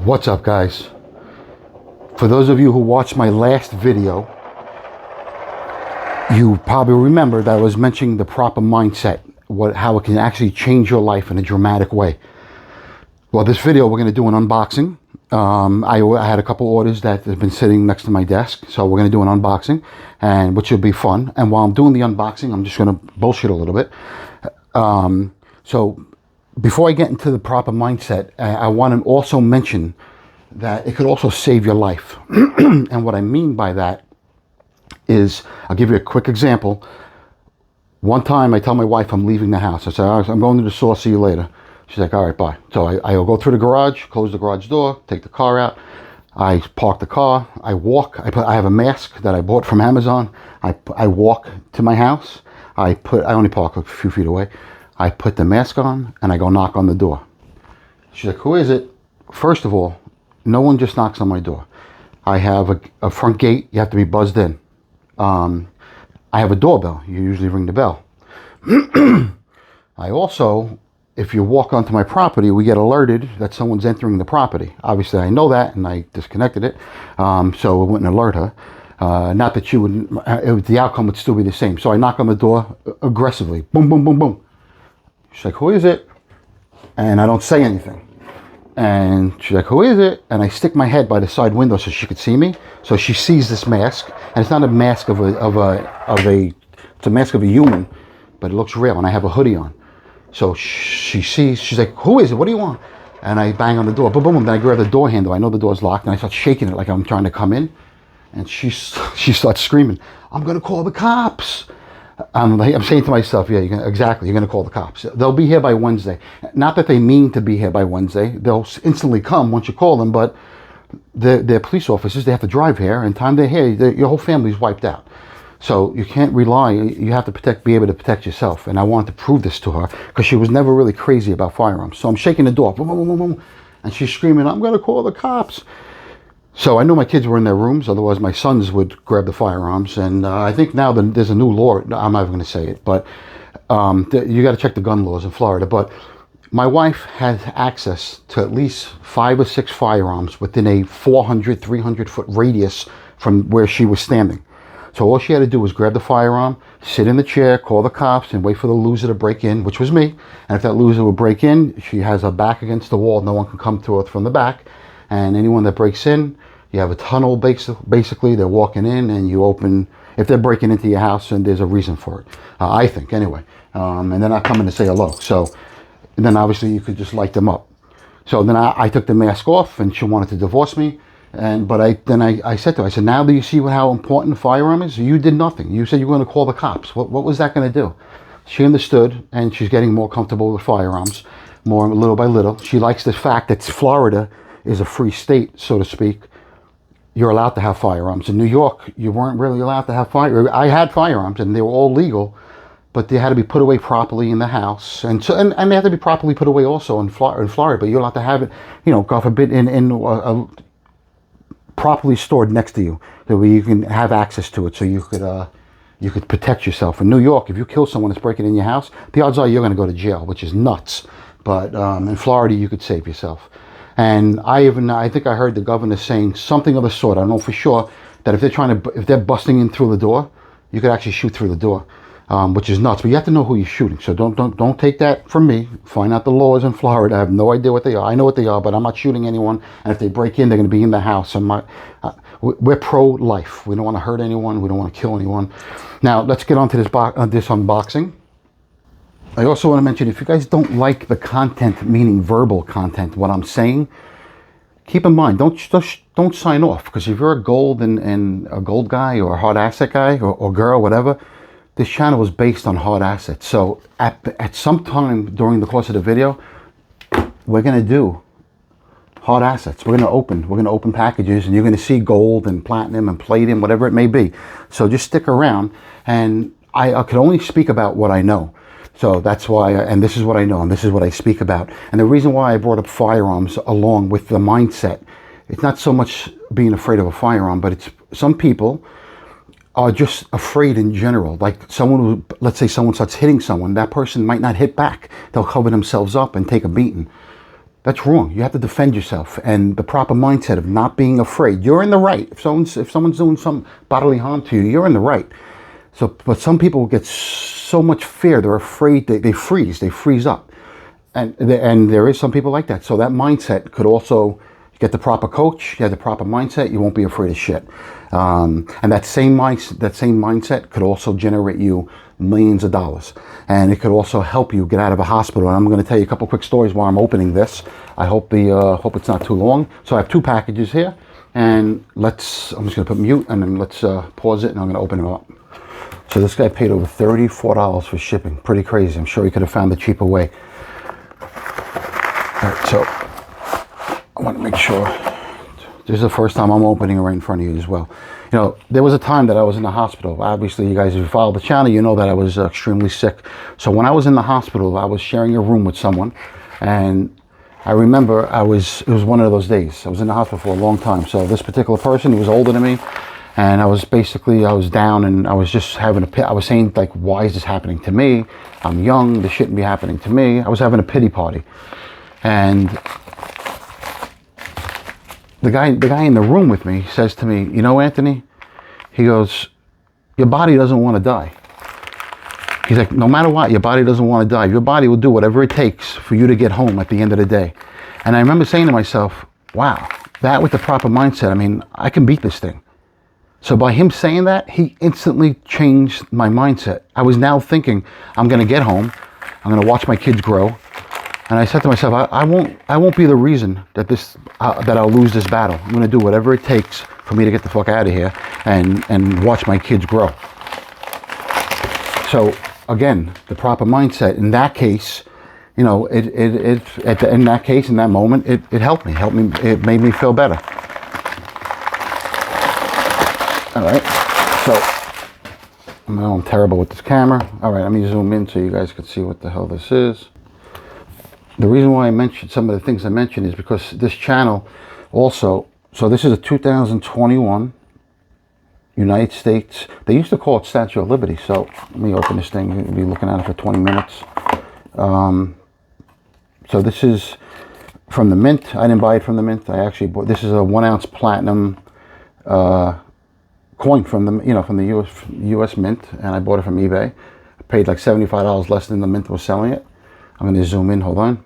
What's up, guys? For those of you who watched my last video, you probably remember that I was mentioning the proper mindset, how it can actually change your life in a dramatic way. Well, this video we're going to do an unboxing. I had a couple orders that have been sitting next to my desk, so we're going to do an unboxing, and which will be fun. And while I'm doing the unboxing, I'm just going to bullshit a little bit. So before I get into the proper mindset, I want to also mention that it could also save your life. And what I mean by that is, I'll give you a quick example. One time I tell my wife I'm leaving the house. I say, I'm going to the store, see you later. She's like, all right, bye. So I'll go through the garage, close the garage door, take the car out. I park the car, I walk. I have a mask that I bought from Amazon. I walk to my house. I only park a few feet away. I put the mask on and I go knock on the door. She's like, who is it? First of all, no one just knocks on my door. I have a front gate. You have to be buzzed in. I have a doorbell. You usually ring the bell. I also, if you walk onto my property, we get alerted that someone's entering the property. Obviously, I know that, and I disconnected it, so it wouldn't alert her. Not that she wouldn't, the outcome would still be the same. So I knock on the door aggressively. Boom, boom, boom, boom. She's like, who is it? And I don't say anything. And she's like, who is it? And I stick my head by the side window so she could see me. So she sees this mask, and it's not a mask it's a mask of a human, but it looks real, and I have a hoodie on. So she's like, who is it? What do you want? And I bang on the door, boom, boom, boom. Then I grab the door handle. I know the door's locked, and I start shaking it like I'm trying to come in. And she starts screaming, I'm going to call the cops. I'm saying to myself, yeah, exactly, you're going to call the cops. They'll be here by Wednesday. Not that they mean to be here by Wednesday. They'll instantly come once you call them, but they're police officers. They have to drive here, and time they're here, your whole family's wiped out. So you can't rely, you have to be able to protect yourself. And I wanted to prove this to her because she was never really crazy about firearms. So I'm shaking the door, boom, boom, boom, boom, and she's screaming, I'm going to call the cops. So I knew my kids were in their rooms, otherwise my sons would grab the firearms. And I think now there's a new law, I'm not even going to say it, but you got to check the gun laws in Florida. But my wife has access to at least 5 or 6 firearms within a 400, 300 foot radius from where she was standing. So all she had to do was grab the firearm, sit in the chair, call the cops, and wait for the loser to break in, which was me. And if that loser would break in, she has her back against the wall. No one can come to her from the back. And anyone that breaks in, you have a tunnel, basically. They're walking in, and you open, if they're breaking into your house, and there's a reason for it, I think, anyway. And they're not coming to say hello. So, and then obviously you could just light them up. So then I took the mask off, and she wanted to divorce me. But I said to her, I said, now do you see how important the firearm is? You did nothing. You said you were going to call the cops. What was that going to do? She understood, and she's getting more comfortable with firearms, more little by little. She likes the fact that Florida is a free state, so to speak. You're allowed to have firearms. In New York, you weren't really allowed to have firearms. I had firearms, and they were all legal, but they had to be put away properly in the house, and they had to be properly put away also in Florida. But you're allowed to have it, God forbid, in properly stored next to you, so where you can have access to it, so you could protect yourself. In New York, if you kill someone that's breaking in your house, the odds are you're going to go to jail, which is nuts. But in Florida, you could save yourself. And I think I heard the governor saying something of the sort, I don't know for sure, that if they're busting in through the door, you could actually shoot through the door, which is nuts. But you have to know who you're shooting. So don't take that from me. Find out the laws in Florida. I have no idea what they are. I know what they are, but I'm not shooting anyone. And if they break in, they're going to be in the house. We're pro-life. We don't want to hurt anyone. We don't want to kill anyone. Now, let's get on to this unboxing. I also want to mention, if you guys don't like the content, meaning verbal content, what I'm saying, keep in mind, don't sign off. Because if you're a gold and a gold guy or a hard asset guy or girl, whatever, this channel is based on hard assets. So at some time during the course of the video, we're going to do hard assets. We're going to open packages, and you're going to see gold and platinum and palladium, whatever it may be. So just stick around, and I can only speak about what I know. So that's why, and this is what I know, and this is what I speak about. And the reason why I brought up firearms along with the mindset, it's not so much being afraid of a firearm, but it's some people are just afraid in general. Like let's say someone starts hitting someone, that person might not hit back. They'll cover themselves up and take a beating. That's wrong. You have to defend yourself, and the proper mindset of not being afraid. You're in the right. If someone's doing some bodily harm to you, you're in the right. So, but some people get so much fear, they're afraid, they freeze up, and there is some people like that. So that mindset could also get the proper coach. You have the proper mindset, you won't be afraid of shit. And that same mindset could also generate you millions of dollars, and it could also help you get out of a hospital. And I'm going to tell you a couple quick stories while I'm opening this. I hope hope it's not too long. So I have 2 packages here, and I'm just going to put mute, and then let's pause it, and I'm going to open them up. So this guy paid over $34 for shipping. Pretty crazy. I'm sure he could have found a cheaper way. All right, so I want to make sure. This is the first time I'm opening it right in front of you as well. You know, there was a time that I was in the hospital. Obviously, you guys who follow the channel, you know that I was extremely sick. So when I was in the hospital, I was sharing a room with someone, and I remember it was one of those days. I was in the hospital for a long time. So this particular person, he was older than me, and I was down, and I was just having a pit. I was saying, like, why is this happening to me? I'm young, this shouldn't be happening to me. I was having a pity party. And the guy in the room with me says to me, you know, Anthony, he goes, your body doesn't want to die. He's like, no matter what, your body doesn't want to die. Your body will do whatever it takes for you to get home at the end of the day. And I remember saying to myself, wow, that with the proper mindset, I mean, I can beat this thing. So by him saying that, he instantly changed my mindset. I was now thinking, I'm going to get home, I'm going to watch my kids grow. And I said to myself, I won't be the reason that that I'll lose this battle. I'm going to do whatever it takes for me to get the fuck out of here and watch my kids grow. So again, the proper mindset in that case, you know, in that case, in that moment, it helped me. It made me feel better. All right. So I know I'm terrible with this camera. All right, let me zoom in so you guys can see what the hell this is. The reason why I mentioned some of the things I mentioned is because this channel also, so this is a 2021 United States, they used to call it Statue of Liberty. So let me open this thing, you'll be looking at it for 20 minutes. So this is from the mint. I didn't buy it from the mint. I actually bought, this is a 1 ounce platinum coin from the US Mint, and I bought it from eBay. I paid like $75 less than the mint was selling it. I'm going to zoom in, hold on.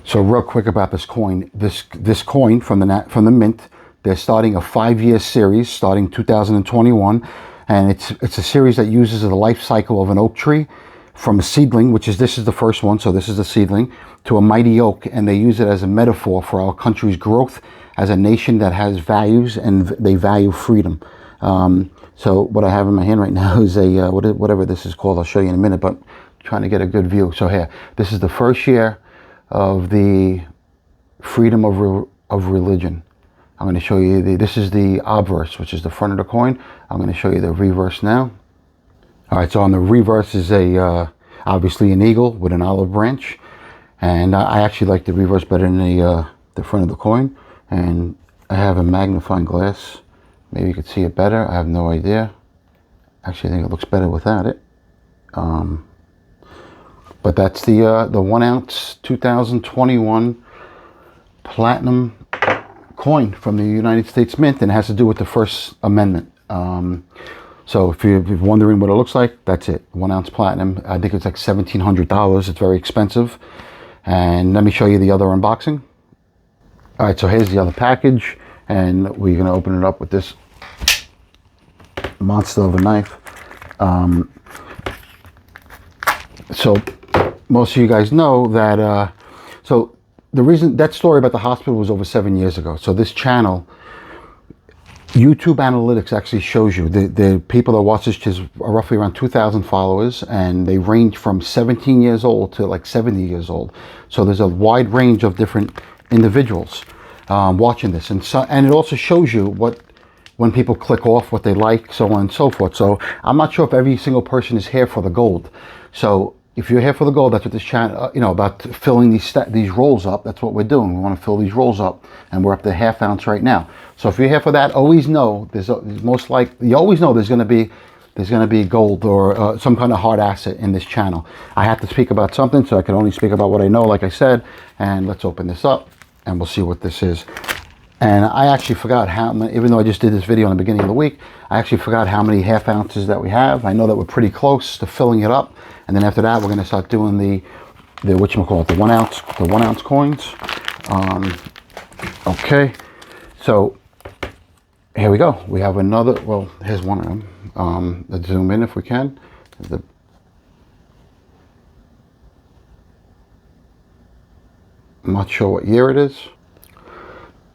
So real quick about this coin. This coin from the mint, they're starting a 5-year series starting 2021, and it's a series that uses the life cycle of an oak tree from a seedling, this is the first one, so this is the seedling, to a mighty oak, and they use it as a metaphor for our country's growth as a nation that has values and they value freedom. So what I have in my hand right now is a whatever this is called. I'll show you in a minute, but trying to get a good view. So here, this is the first year of the freedom of religion. I'm going to show you this is the obverse, which is the front of the coin. I'm going to show you the reverse now. All right, so on the reverse is obviously an eagle with an olive branch, and I actually like the reverse better than the front of the coin. And I have a magnifying glass. Maybe you could see it better. I have no idea. Actually, I think it looks better without it. But that's the 1 ounce 2021 platinum coin from the United States Mint, and it has to do with the First Amendment. So if you're wondering what it looks like, that's it. 1 ounce platinum. I think it's like $1,700. It's very expensive. And let me show you the other unboxing. All right, so here's the other package, and we're going to open it up with this monster of a knife. So most of you guys know that, so the reason, that story about the hospital was over 7 years ago. So this channel, YouTube analytics actually shows you the people that watch this are roughly around 2,000 followers, and they range from 17 years old to like 70 years old. So there's a wide range of different individuals watching this, and it also shows you when people click off, what they like, so on and so forth. So I'm not sure if every single person is here for the gold. So if you're here for the gold, that's what this channel, about filling these rolls up. That's what we're doing. We want to fill these rolls up, and we're up to ½ ounce right now. So if you're here for that, always know you always know there's going to be there's going to be gold or some kind of hard asset in this channel. I have to speak about something, so I can only speak about what I know, like I said. And let's open this up and we'll see what this is. And I actually forgot how many, even though I just did this video in the beginning of the week, I actually forgot how many half ounces that we have. I know that we're pretty close to filling it up. And then after that, we're going to start doing the whatchamacallit, the 1 ounce coins. Okay, so here we go. We have another, well, here's one of them. Let's zoom in if we can. I'm not sure what year it is.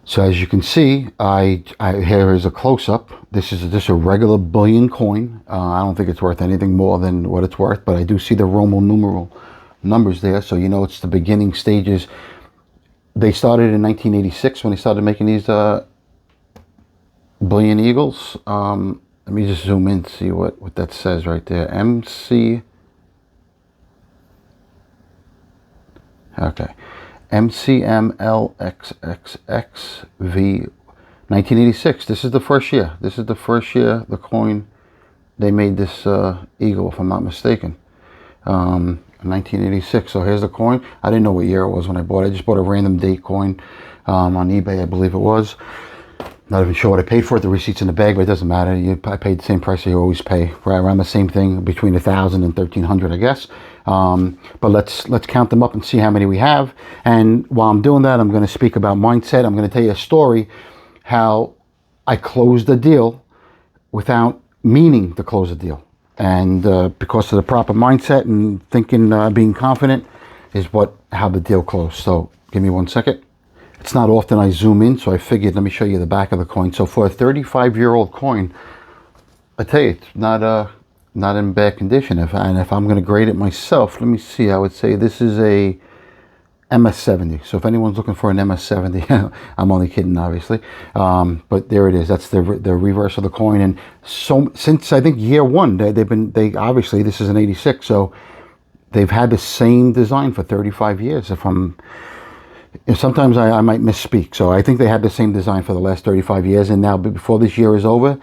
So as you can see, here is a close-up. This is just a regular bullion coin. I don't think it's worth anything more than what it's worth, but I do see the Roman numeral numbers there, so you know it's the beginning stages. They started in 1986 when they started making these bullion eagles. Let me just zoom in to see what that says right there. MC. Okay. MCMLXXXV 1986. This is the first year. This is the first year the coin they made this eagle, if I'm not mistaken. 1986. So here's the coin. I didn't know what year it was when I bought it. I just bought a random date coin on eBay, I believe it was. Not even sure what I paid for it. The receipt's in the bag, but it doesn't matter. I paid the same price you always pay, right around the same thing, between 1,000 and 1,300, I guess. But let's count them up and see how many we have. And while I'm doing that, I'm going to speak about mindset. I'm going to tell you a story how I closed the deal without meaning to close the deal. And because of the proper mindset and thinking, being confident, is how the deal closed. So give me 1 second. It's not often I zoom in, so I figured let me show you the back of the coin. So for a 35-year-old coin, I tell you, it's not in bad condition. If I'm going to grade it myself, let me see. I would say this is a MS70. So if anyone's looking for an MS70, I'm only kidding, obviously. But there it is. That's the reverse of the coin. And so since I think year one, they obviously, this is an 86, so they've had the same design for 35 years. Sometimes I might misspeak. So I think they had the same design for the last 35 years. And now before this year is over,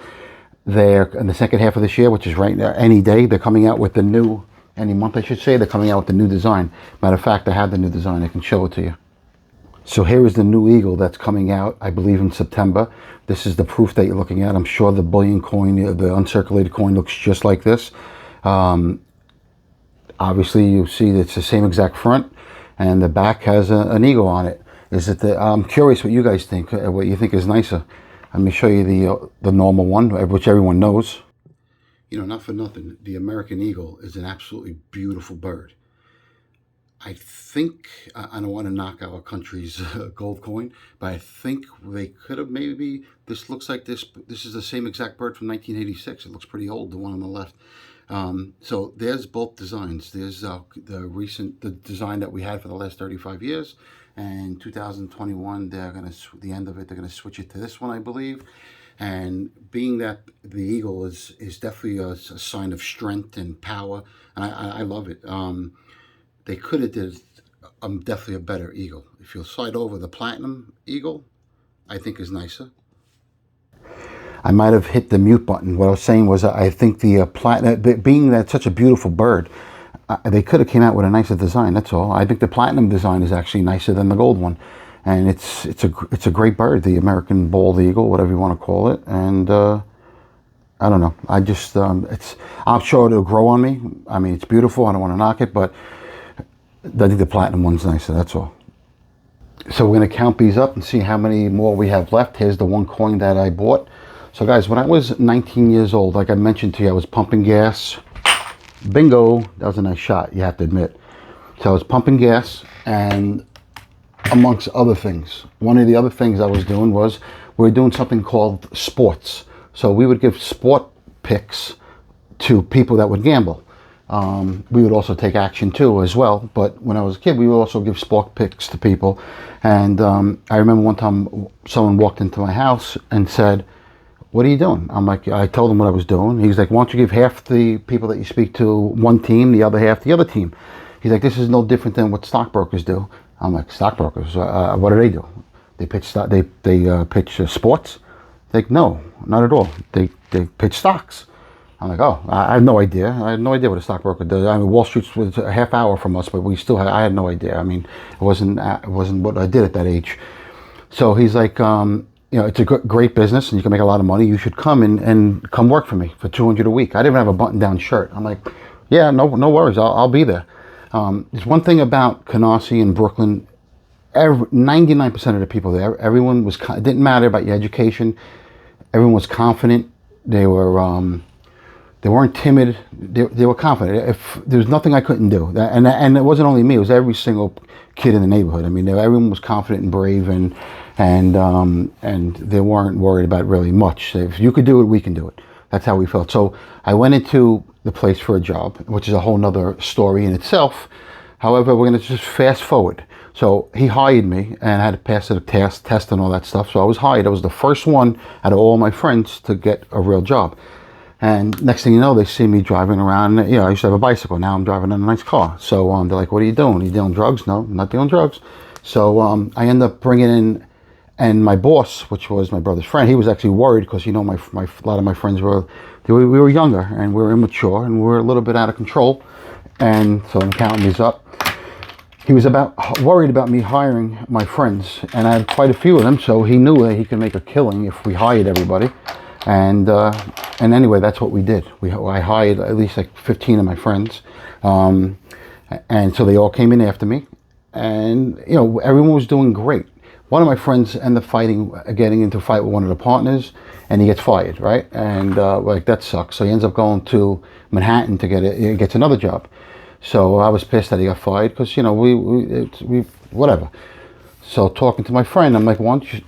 they're in the second half of this year, which is right now, any day, they're coming out with the new, any month I should say, they're coming out with the new design. Matter of fact, I have the new design. I can show it to you. So here is the new eagle that's coming out, I believe in September. This is the proof that you're looking at. I'm sure the bullion coin, the uncirculated coin, looks just like this. Obviously, you see it's the same exact front, and the back has an eagle on it. I'm curious what you guys think, what you think is nicer. Let me show you the normal one, which everyone knows. You know, not for nothing, the American eagle is an absolutely beautiful bird. I think, I don't want to knock our country's gold coin, but I think they could have maybe, this looks like this is the same exact bird from 1986. It looks pretty old, the one on the left. So there's both designs. There's the design that we had for the last 35 years. And 2021, the end of it, they're going to switch it to this one, I believe. And being that the eagle is definitely a sign of strength and power, and I love it. They could have did definitely a better eagle. If you'll slide over, the platinum eagle, I think is nicer. I might have hit the mute button. What I was saying was I think the platinum, being that such a beautiful bird, they could have came out with a nicer design. That's all. I think the platinum design is actually nicer than the gold one, and it's a great bird, the American bald eagle, whatever you want to call it. And I don't know. I just I'm sure it'll grow on me. I mean, it's beautiful. I don't want to knock it, but I think the platinum one's nicer. That's all. So we're going to count these up and see how many more we have left. Here's the one coin that I bought. So guys, when I was 19 years old, like I mentioned to you, I was pumping gas. Bingo, that was a nice shot, you have to admit. So I was pumping gas, and amongst other things, one of the other things I was doing was we were doing something called sports. So we would give sport picks to people that would gamble. We would also take action too as well, but when I was a kid, we would also give sport picks to people. And I remember one time someone walked into my house and said, "What are you doing?" I'm like, I told him what I was doing. He's like, "Why don't you give half the people that you speak to one team, the other half the other team?" He's like, "This is no different than what stockbrokers do." I'm like, "Stockbrokers? What do? They pitch pitch sports?" Like, "No, not at all. They pitch stocks." I'm like, oh, I had no idea. I had no idea what a stockbroker does. I mean, Wall Street was a half hour from us, but I had no idea. I mean, it wasn't what I did at that age. So he's like, it's a great business and you can make a lot of money. You should come and come work for me for $200 a week. I didn't even have a button-down shirt. I'm like, yeah, no worries. I'll be there. There's one thing about Canarsie and Brooklyn. 99% of the people there, everyone was. It didn't matter about your education. Everyone was confident. They weren't timid. They were confident. If there was nothing I couldn't do, and it wasn't only me. It was every single kid in the neighborhood. I mean, everyone was confident and brave, and they weren't worried about really much. If you could do it, we can do it. That's how we felt. So I went into the place for a job, which is a whole nother story in itself. However, we're going to just fast forward. So he hired me and I had to pass the test and all that stuff. So I was hired. I was the first one out of all my friends to get a real job. And next thing you know, they see me driving around. I used to have a bicycle. Now I'm driving in a nice car. So they're like, what are you doing? Are you dealing drugs? No, I'm not dealing drugs. So I end up bringing in, and my boss, which was my brother's friend, he was actually worried because, a lot of my friends we were younger and we were immature and we were a little bit out of control. And so I'm counting these up. He was worried about me hiring my friends, and I had quite a few of them, so he knew that he could make a killing if we hired everybody. And anyway, that's what we did. I hired at least like 15 of my friends, and so they all came in after me, and everyone was doing great. One of my friends ended up getting into a fight with one of the partners, and he gets fired, right? And that sucks. So he ends up going to Manhattan to gets another job. So I was pissed that he got fired because, we whatever. So talking to my friend, I'm like, why don't you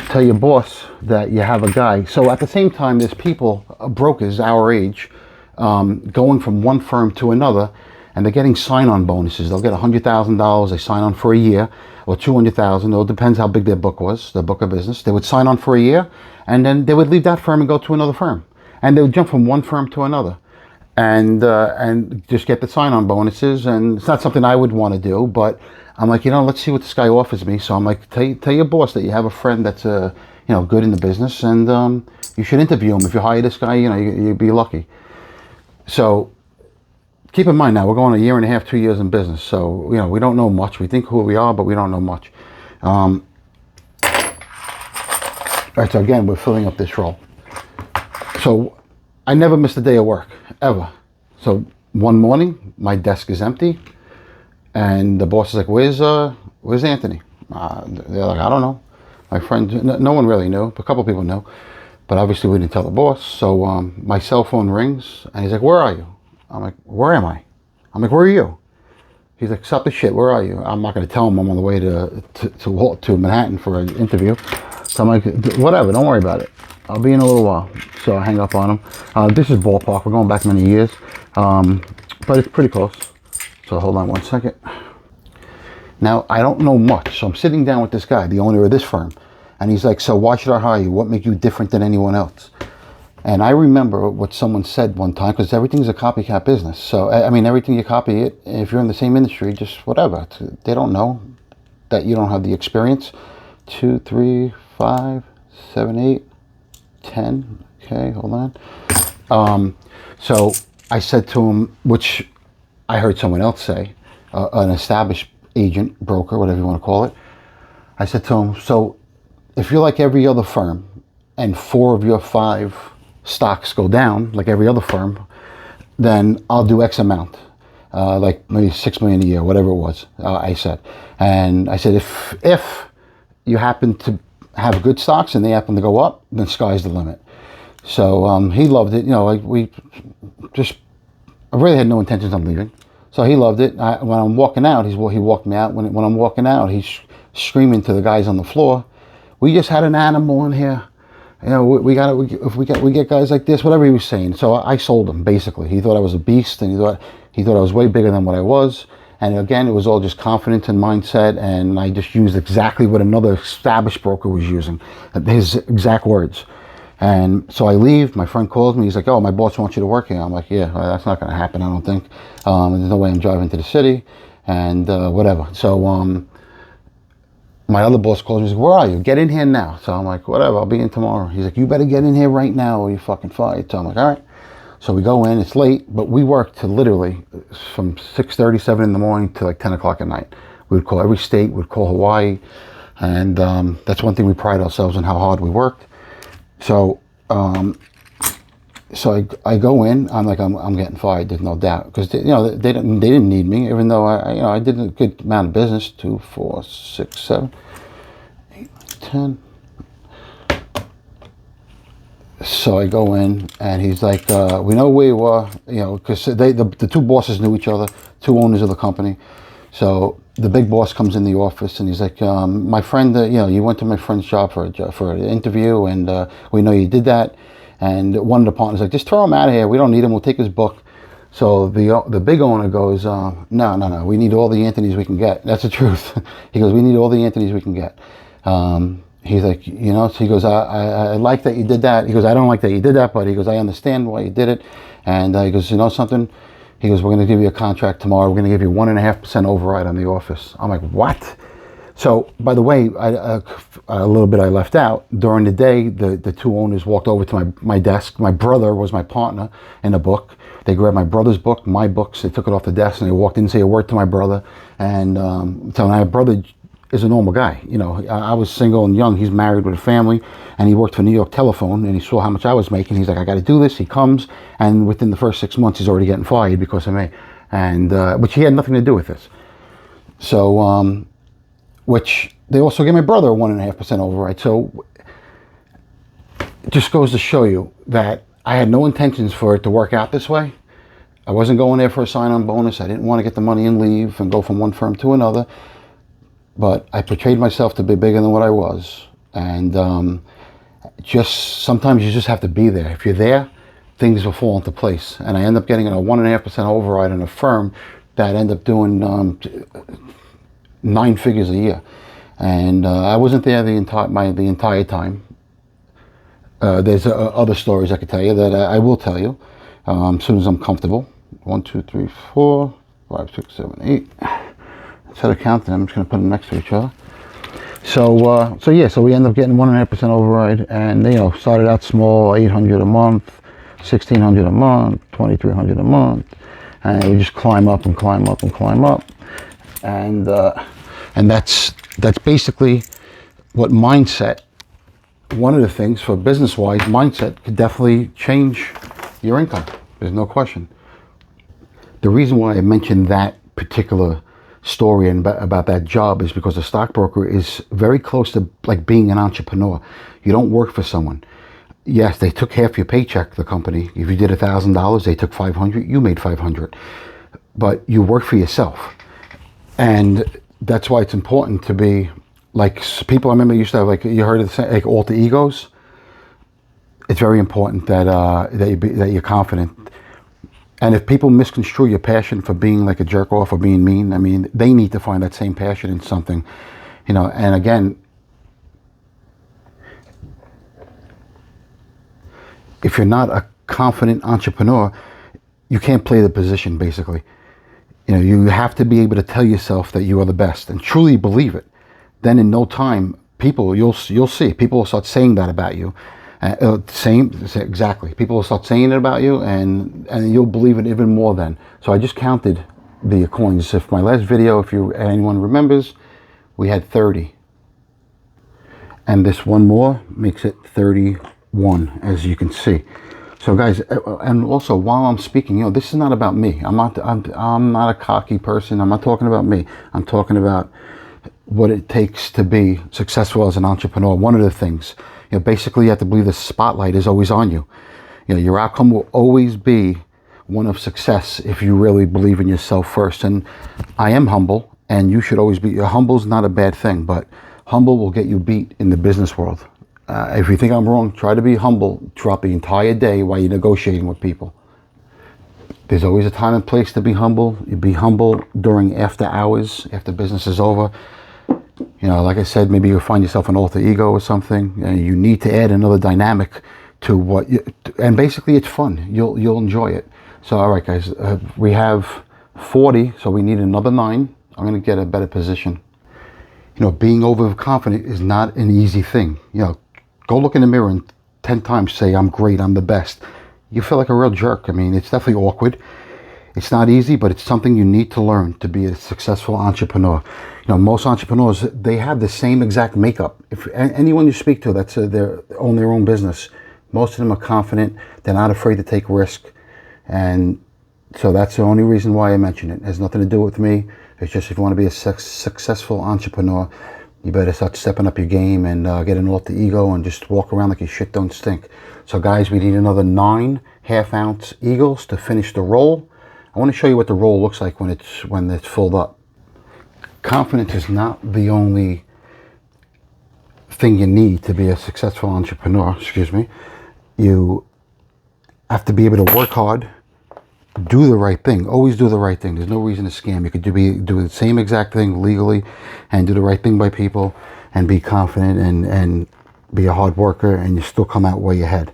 tell your boss that you have a guy? So at the same time, there's people, brokers our age, going from one firm to another, and they're getting sign-on bonuses. They'll get $100,000. They sign on for a year, or $200,000. It depends how big their book was, their book of business. They would sign on for a year, and then they would leave that firm and go to another firm. And they would jump from one firm to another. And just get the sign-on bonuses, and it's not something I would want to do, but I'm like, let's see what this guy offers me. So I'm like, tell your boss that you have a friend that's good in the business, and you should interview him. If you hire this guy, you'd be lucky. So keep in mind now, we're going a year and a half, 2 years in business, so we don't know much. We think who we are, but we don't know much. All right, so again, we're filling up this role. So I never missed a day of work, ever. So one morning, my desk is empty, and the boss is like, where's Anthony? They're like, I don't know. My friend, no one really knew, but a couple people knew. But obviously we didn't tell the boss. So my cell phone rings, and he's like, where are you? I'm like, where am I? I'm like, where are you? He's like, stop the shit, where are you? I'm not going to tell him I'm on the way to Manhattan for an interview. So I'm like, whatever, don't worry about it. I'll be in a little while. So I hang up on him. This is ballpark. We're going back many years. But it's pretty close. So hold on one second. Now, I don't know much. So I'm sitting down with this guy, the owner of this firm. And he's like, so why should I hire you? What makes you different than anyone else? And I remember what someone said one time, because everything's a copycat business. So, I mean, everything you copy it, if you're in the same industry, just whatever. They don't know that you don't have the experience. 2, 3, 5, 7, 8, 10. Okay, hold on. So I said to him, which I heard someone else say, an established agent, broker, whatever you want to call it. I said to him, so if you're like every other firm and 4 of your 5 stocks go down like every other firm, then I'll do X amount, like maybe $6 million a year, whatever it was, I said. And I said, if you happen to have good stocks and they happen to go up, then sky's the limit. So he loved it. I really had no intentions of leaving. So he loved it. When I'm walking out, he walked me out. When I'm walking out, he's screaming to the guys on the floor, we just had an animal in here. We get guys like this, whatever he was saying. So I sold him, basically. He thought I was a beast, and he thought I was way bigger than what I was. And again, it was all just confidence and mindset, and I just used exactly what another established broker was using, his exact words. And so I leave, my friend calls me, he's like, oh, my boss wants you to work here. I'm like, yeah, well, that's not going to happen, I don't think. There's no way I'm driving to the city, and whatever. So my other boss calls me, he's like, where are you? Get in here now. So I'm like, whatever, I'll be in tomorrow. He's like, you better get in here right now or you're fucking fired. So I'm like, all right. So we go in, it's late, but we work to literally from 6:37 in the morning to like 10 o'clock at night. We would call every state, we'd call Hawaii. And that's one thing we pride ourselves on, how hard we worked. So I go in, I'm like, I'm getting fired, there's no doubt. Because, you know, they didn't need me, even though I did a good amount of business, 2, 4, 6, 7, 8, 10. So I go in, and he's like, we know where you were, you know, because the two bosses knew each other, two owners of the company. So the big boss comes in the office, and he's like, my friend, you know, you went to my friend's job for an interview, and we know you did that. And one of the partners like, just throw him out of here. We don't need him. We'll take his book. So the big owner goes, no. We need all the Anthonys we can get. That's the truth. He goes, we need all the Anthonys we can get. He's like, you know, so he goes, I like that you did that. He goes, I don't like that you did that, but he goes, I understand why you did it. And he goes, you know something? He goes, we're going to give you a contract tomorrow. We're going to give you 1.5% override on the office. I'm like, what? So, by the way, a little bit I left out. During the day, the two owners walked over to my desk. My brother was my partner in the book. They grabbed my brother's book, my books. They took it off the desk, and they walked in and say a word to my brother. And so my brother is a normal guy. You know, I was single and young. He's married with a family, and he worked for New York Telephone, and he saw how much I was making. He's like, I got to do this. He comes, and within the first 6 months, he's already getting fired because of me, and which he had nothing to do with this. So, which they also gave my brother a 1.5% override. So it just goes to show you that I had no intentions for it to work out this way. I wasn't going there for a sign-on bonus. I didn't want to get the money and leave and go from one firm to another. But I portrayed myself to be bigger than what I was. And just sometimes you just have to be there. If you're there, things will fall into place. And I end up getting a 1.5% override on a firm that ended up doing 9 figures a year. And I wasn't there the entire time. There's other stories I could tell you that I will tell you as soon as I'm comfortable. 1, 2, 3, 4, 5, 6, 7, 8. Instead of counting, I'm just going to put them next to each other. So so we end up getting 1.5% override, and you know, started out small, $800 a month, $1,600 a month, $2,300 a month, and we just climb up and climb up and climb up, and that's basically what mindset. One of the things for business-wise, mindset could definitely change your income. There's no question. The reason why I mentioned that particular story and about that job is because a stockbroker is very close to like being an entrepreneur. You don't work for someone. Yes, they took half your paycheck, the company. If you did $1,000, they took $500, you made $500. But you work for yourself. And that's why it's important to be like people. I remember used to have, like, you heard of like alter egos. It's very important that you're confident. And if people misconstrue your passion for being like a jerk off or being mean, I mean, they need to find that same passion in something, you know. And again, if you're not a confident entrepreneur, you can't play the position, basically. You know, you have to be able to tell yourself that you are the best and truly believe it. Then in no time, you'll see, people will start saying that about you. Exactly. People will start saying it about you, and you'll believe it even more then. So I just counted the coins. If my last video, if anyone remembers, we had 30. And this one more makes it 31, as you can see. So guys, and also while I'm speaking, you know, this is not about me. I'm not a cocky person. I'm not talking about me. I'm talking about what it takes to be successful as an entrepreneur. One of the things, you know, basically you have to believe the spotlight is always on you. You know, your outcome will always be one of success if you really believe in yourself first. And I am humble, and you should always be. Humble is not a bad thing, but humble will get you beat in the business world. If you think I'm wrong, try to be humble throughout the entire day while you're negotiating with people. There's always a time and place to be humble. You be humble during after hours, after business is over. You know, like I said, maybe you'll find yourself an alter ego or something. You need to add another dynamic to what and basically it's fun. You'll enjoy it. So, all right, guys, we have 40, so we need another 9. I'm going to get a better position. You know, being overconfident is not an easy thing. You know, go look in the mirror and 10 times say, I'm great, I'm the best. you feel like a real jerk. I mean, it's definitely awkward. It's not easy, but it's something you need to learn to be a successful entrepreneur. You know, most entrepreneurs, they have the same exact makeup. If anyone you speak to that's they own their own business, most of them are confident. They're not afraid to take risk. And so that's the only reason why I mention it. It has nothing to do with me. It's just if you want to be a successful entrepreneur, you better start stepping up your game and getting off the ego and just walk around like your shit don't stink. So guys, we need another 9 half-ounce eagles to finish the roll. I want to show you what the roll looks like when it's filled up. Confidence is not the only thing you need to be a successful entrepreneur. Excuse me. You have to be able to work hard, do the right thing. Always do the right thing. There's no reason to scam. You could do the same exact thing legally and do the right thing by people and be confident and be a hard worker, and you still come out way ahead.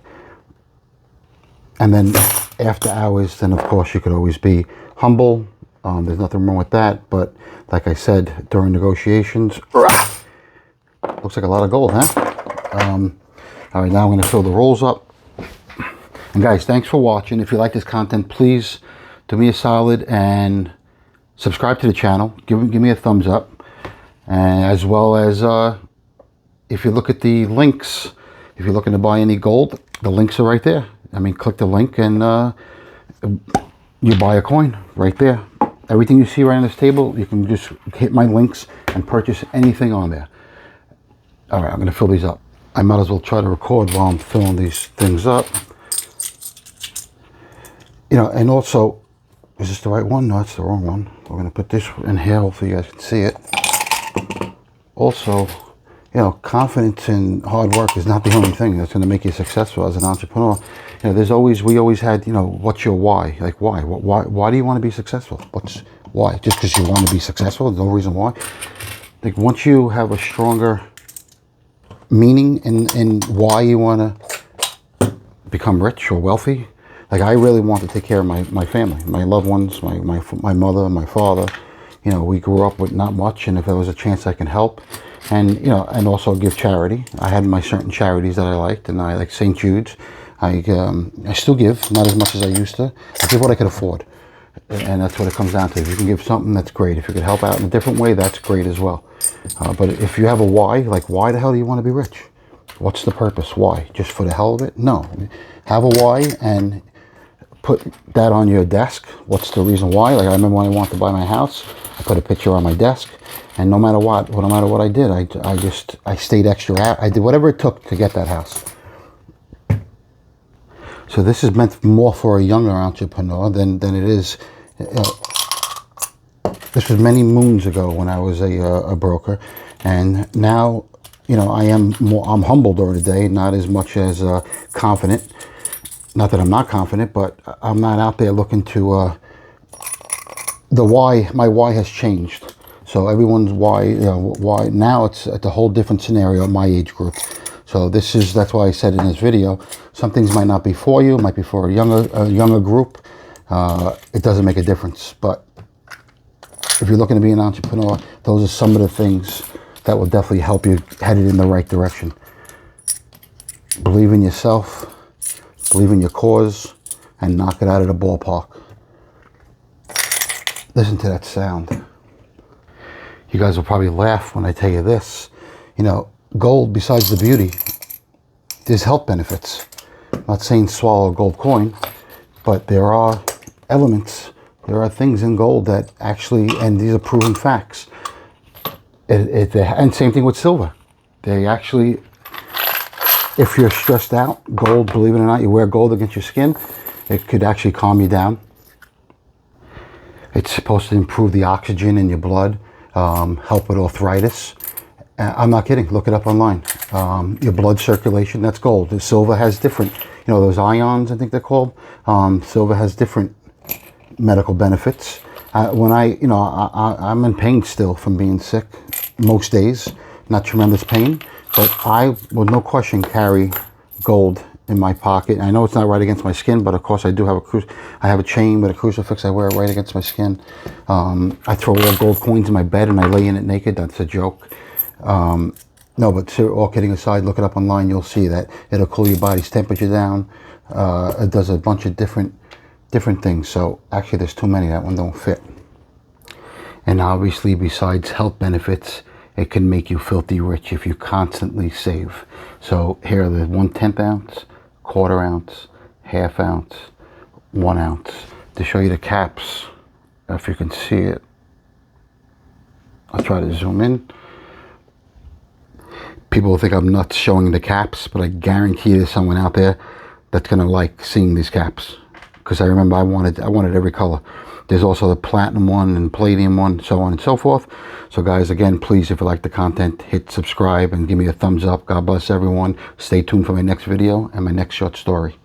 And then after hours, then of course you could always be humble. There's nothing wrong with that. But like I said, during negotiations, looks like a lot of gold, huh? All right, now I'm going to fill the rolls up. And guys, thanks for watching. If you like this content, please do me a solid and subscribe to the channel. Give me a thumbs up. And as well as if you look at the links, if you're looking to buy any gold, the links are right there. I mean, click the link and you buy a coin right there. Everything you see right on this table, you can just hit my links and purchase anything on there. All right, I'm going to fill these up. I might as well try to record while I'm filling these things up. You know, and also, is this the right one? No, it's the wrong one. We're going to put this in here. Hopefully you guys can see it. Also, you know, confidence and hard work is not the only thing that's going to make you successful as an entrepreneur. You know, we always had, you know, what's your why? Like, why? Why do you want to be successful? Why? Just because you want to be successful? There's no reason why. Like, once you have a stronger meaning in why you want to become rich or wealthy, like, I really want to take care of my family, my loved ones, my mother, my father. You know, we grew up with not much, and if there was a chance I can help, and, you know, and also give charity. I had my certain charities that I liked, and I like St. Jude's. I still give, not as much as I used to. I give what I could afford, and that's what it comes down to. If you can give something, that's great. If you could help out in a different way, that's great as well. But if you have a why, like, why the hell do you want to be rich? What's the purpose? Why? Just for the hell of it? No. Have a why and put that on your desk. What's the reason why? Like, I remember when I wanted to buy my house, I put a picture on my desk, and no matter what I did, I stayed extra out. I did whatever it took to get that house. So this is meant more for a younger entrepreneur than it is. This was many moons ago when I was a broker, and now, you know, I'm humble during the day, not as much as confident. Not that I'm not confident, but I'm not out there looking to the why. My why has changed. So everyone's why, you know, why now it's at a whole different scenario at my age group. So that's why I said in this video, some things might not be for you, might be for a younger group. It doesn't make a difference. But if you're looking to be an entrepreneur, those are some of the things that will definitely help you headed in the right direction. Believe in yourself, believe in your cause, and knock it out of the ballpark. Listen to that sound. You guys will probably laugh when I tell you this. You know, gold, besides the beauty, there's health benefits. I'm not saying swallow a gold coin, but there are elements, there are things in gold that actually, and these are proven facts. And same thing with silver. They actually, if you're stressed out, gold, believe it or not, you wear gold against your skin, it could actually calm you down. It's supposed to improve the oxygen in your blood, help with arthritis. I'm not kidding. Look it up online. Your blood circulation, that's gold. The silver has different, you know, those ions, I think they're called. Silver has different medical benefits. When I'm in pain still from being sick most days, not tremendous pain, but I will no question carry gold in my pocket. I know it's not right against my skin, but of course I do have I have a chain with a crucifix. I wear it right against my skin. I throw all gold coins in my bed and I lay in it naked. That's a joke. No, but all kidding aside, look it up online. You'll see that it'll cool your body's temperature down. It does a bunch of different things. So actually there's too many, that one don't fit. And obviously, besides health benefits, it can make you filthy rich if you constantly save. So here are the 1/10 ounce, 1/4 ounce, 1/2 ounce, 1 ounce. To show you the caps, if you can see it, I'll try to zoom in. People will think I'm nuts showing the caps, but I guarantee there's someone out there that's gonna like seeing these caps. Because I remember I wanted every color. There's also the platinum one and palladium one, so on and so forth. So guys, again, please, if you like the content, hit subscribe and give me a thumbs up. God bless everyone. Stay tuned for my next video and my next short story.